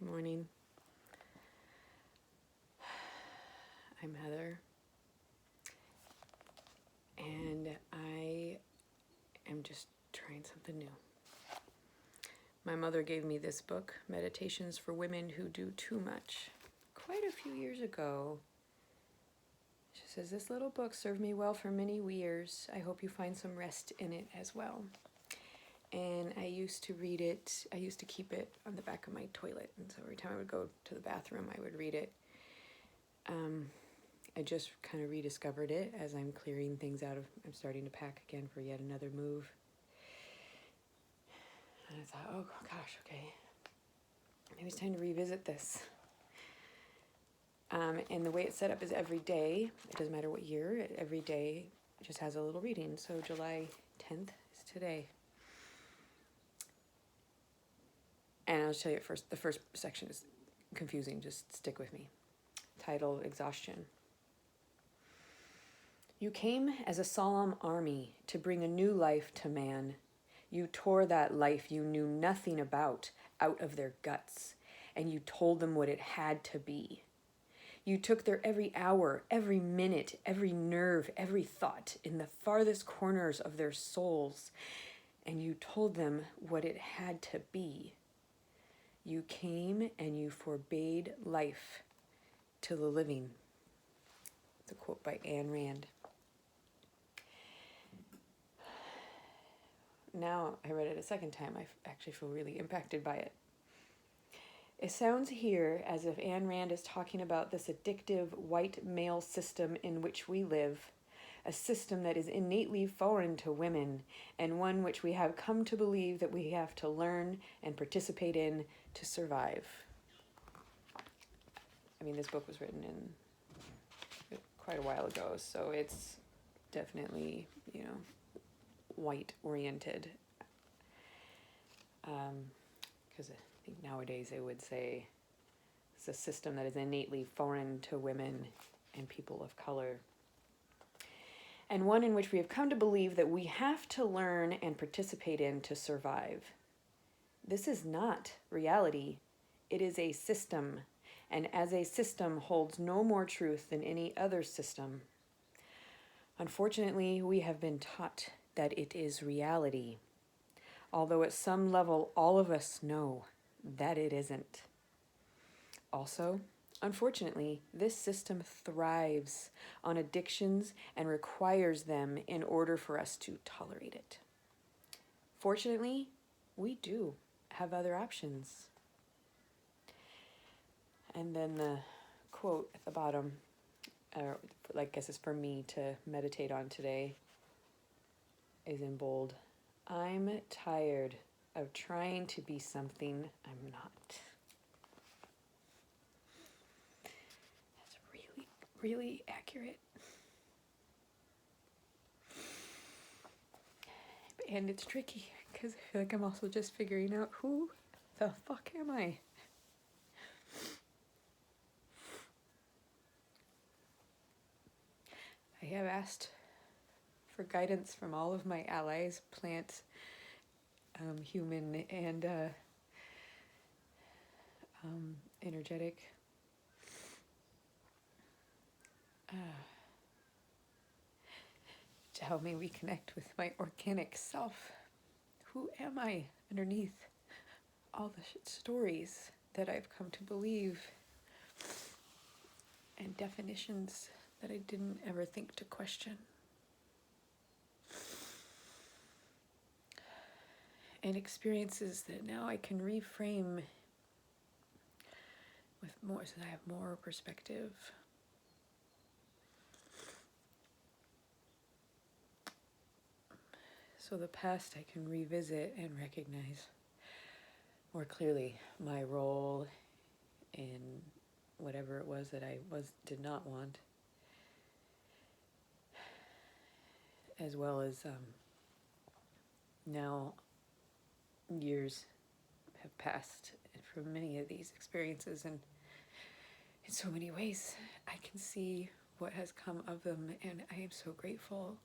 Morning. I'm Heather, and I am just trying something new. My mother gave me this book, Meditations for Women Who Do Too Much, quite a few years ago. She says, "This little book served me well for many years. I hope you find some rest in it as well." And I used to read it, I used to keep it on the back of my toilet, and so every time I would go to the bathroom, I would read it. I just kind of rediscovered it as I'm clearing things out I'm starting to pack again for yet another move. And I thought, oh gosh, okay, maybe it's time to revisit this. And the way it's set up is every day, it doesn't matter what year, every day just has a little reading. So July 10th is today. And I'll tell you first, the first section is confusing, just stick with me. Titled Exhaustion. You came as a solemn army to bring a new life to man. You tore that life you knew nothing about out of their guts, and you told them what it had to be. You took their every hour, every minute, every nerve, every thought in the farthest corners of their souls, and you told them what it had to be. You came and you forbade life to the living. It's a quote by Ayn Rand. Now I read it a second time, I actually feel really impacted by it. It sounds here as if Ayn Rand is talking about this addictive white male system in which we live, a system that is innately foreign to women, and one which we have come to believe that we have to learn and participate in to survive. I mean, this book was written in quite a while ago, so it's definitely, white oriented. Because I think nowadays they would say it's a system that is innately foreign to women and people of color. And one in which we have come to believe that we have to learn and participate in to survive. This is not reality. It is a system, and as a system holds no more truth than any other system. Unfortunately, we have been taught that it is reality, although at some level all of us know that it isn't. Also, unfortunately, this system thrives on addictions and requires them in order for us to tolerate it. Fortunately, we do have other options. And then the quote at the bottom, I guess it's for me to meditate on today, is in bold. I'm tired of trying to be something I'm not. That's really, really accurate. And it's tricky because I feel like I'm also just figuring out who the fuck am I? I have asked for guidance from all of my allies, plant, human, and energetic. To help me reconnect with my organic self. Who am I underneath all the stories that I've come to believe and definitions that I didn't ever think to question? And experiences that now I can reframe with more, so that I have more perspective. So the past I can revisit and recognize more clearly my role in whatever it was that I did not want, as well as now years have passed from many of these experiences, and in so many ways I can see what has come of them, and I am so grateful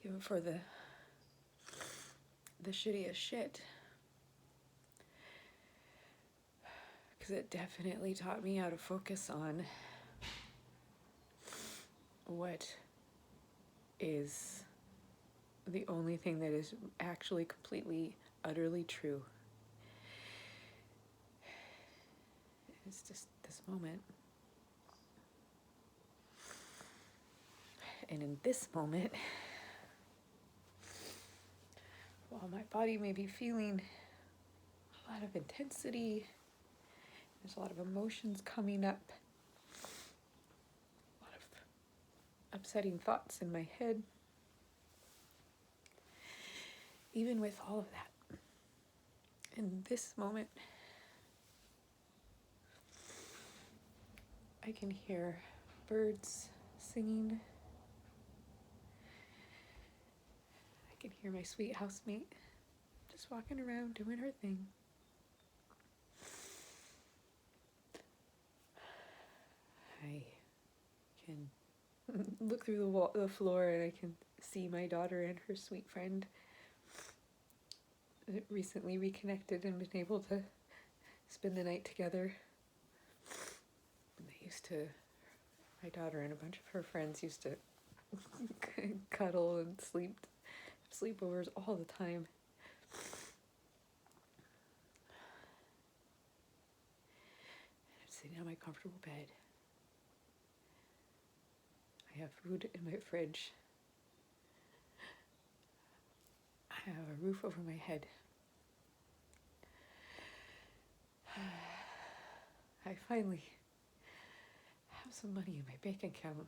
even for the shittiest shit, because it definitely taught me how to focus on what is the only thing that is actually completely, utterly true. It's just this moment. And in this moment, while my body may be feeling a lot of intensity, there's a lot of emotions coming up, a lot of upsetting thoughts in my head. Even with all of that, in this moment, I can hear birds singing. I can hear my sweet housemate just walking around doing her thing. I can look through the floor and I can see my daughter and her sweet friend recently reconnected and been able to spend the night together. And they used to, my daughter and a bunch of her friends used to cuddle and sleepovers all the time. I'm sitting on my comfortable bed. I have food in my fridge. I have a roof over my head. I finally have some money in my bank account.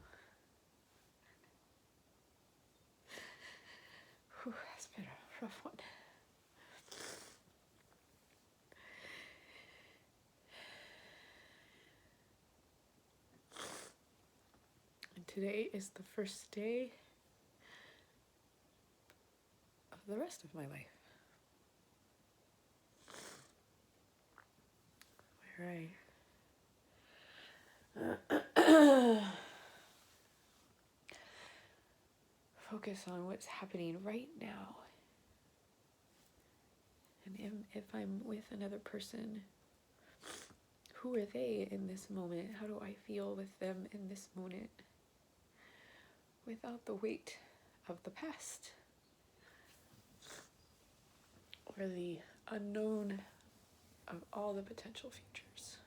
Whew, that's been a rough one. And today is the first day of the rest of my life, where I focus on what's happening right now. And if I'm with another person, who are they in this moment? How do I feel with them in this moment? Without the weight of the past or the unknown of all the potential futures.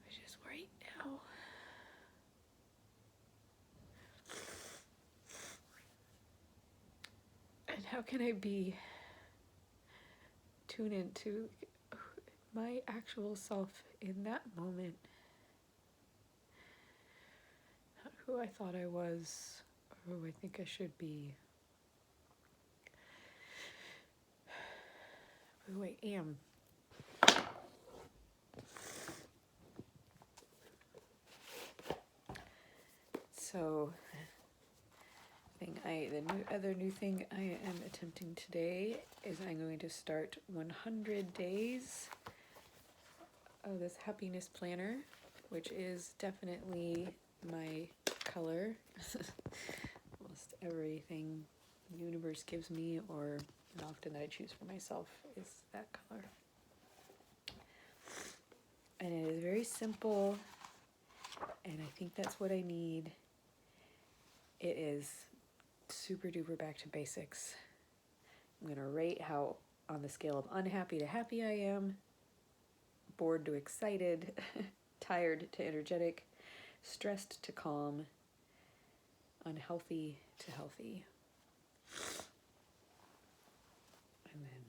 Which is right now. And how can I tune into my actual self in that moment? Not who I thought I was or who I think I should be. Who I am. So, the other new thing I am attempting today is I'm going to start 100 days of this happiness planner, which is definitely my color. Almost everything the universe gives me, or often that I choose for myself, is that color. And it is very simple, and I think that's what I need. It is super duper back to basics. I'm going to rate how, on the scale of unhappy to happy I am, bored to excited, tired to energetic, stressed to calm, unhealthy to healthy. And then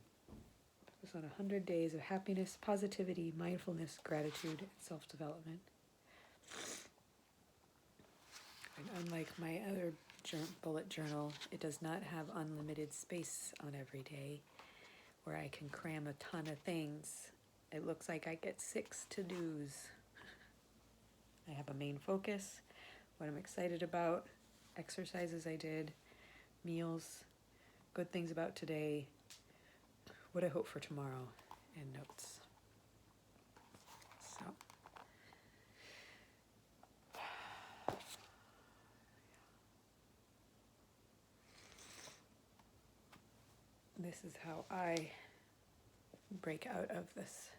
focus on 100 days of happiness, positivity, mindfulness, gratitude, and self-development. And unlike my other bullet journal, it does not have unlimited space on every day where I can cram a ton of things. It looks like I get 6 to-dos. I have a main focus, what I'm excited about, exercises I did, meals, good things about today, what I hope for tomorrow, and notes. So, this is how I break out of this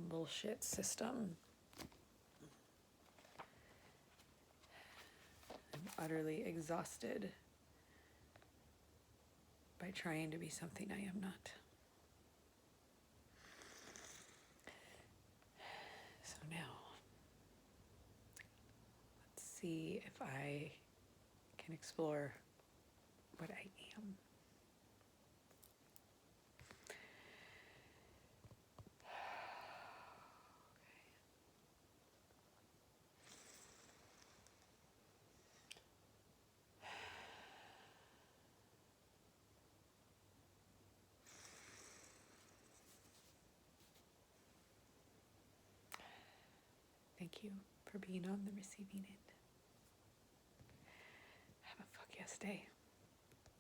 bullshit system. I'm utterly exhausted by trying to be something I am not. So now, let's see if I can explore what I am. Thank you for being on the receiving end. Have a fuck yes day.